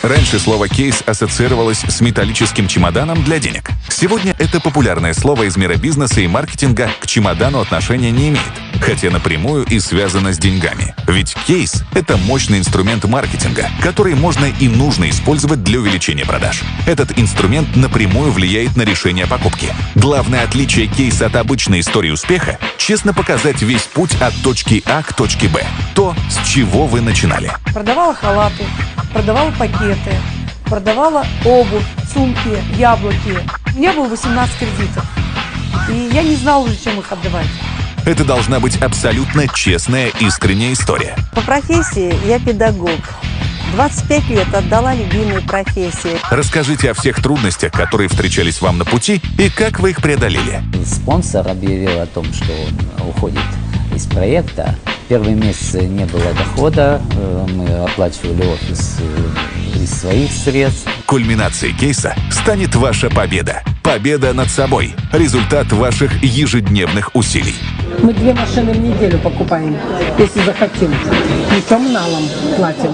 Раньше слово «кейс» ассоциировалось с металлическим чемоданом для денег. Сегодня это популярное слово из мира бизнеса и маркетинга к чемодану отношения не имеет, хотя напрямую и связано с деньгами. Ведь кейс — это мощный инструмент маркетинга, который можно и нужно использовать для увеличения продаж. Этот инструмент напрямую влияет на решение покупки. Главное отличие кейса от обычной истории успеха — честно показать весь путь от точки А к точке Б. То, с чего вы начинали. Продавала халаты, продавала пакеты, продавала обувь, сумки, яблоки. У меня было 18 кредитов, и я не знала уже, чем их отдавать. Это должна быть абсолютно честная, искренняя история. По профессии я педагог. 25 лет отдала любимой профессии. Расскажите о всех трудностях, которые встречались вам на пути, и как вы их преодолели. Спонсор объявил о том, что он уходит из проекта. Первые месяцы не было дохода, мы оплачивали офис из своих средств. Кульминацией кейса станет ваша победа. Победа над собой. Результат ваших ежедневных усилий. Мы 2 машины в неделю покупаем, если захотим. Причем налом платим.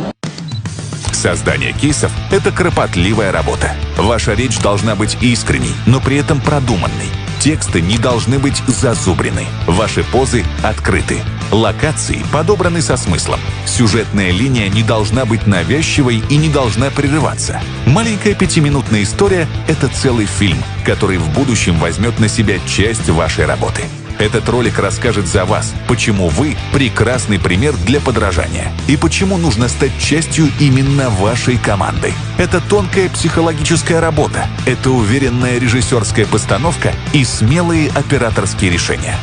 Создание кейсов — это кропотливая работа. Ваша речь должна быть искренней, но при этом продуманной. Тексты не должны быть зазубрены. Ваши позы открыты. Локации подобраны со смыслом. Сюжетная линия не должна быть навязчивой и не должна прерываться. Маленькая 5-минутная история — это целый фильм, который в будущем возьмет на себя часть вашей работы. Этот ролик расскажет за вас, почему вы прекрасный пример для подражания и почему нужно стать частью именно вашей команды. Это тонкая психологическая работа, это уверенная режиссерская постановка и смелые операторские решения.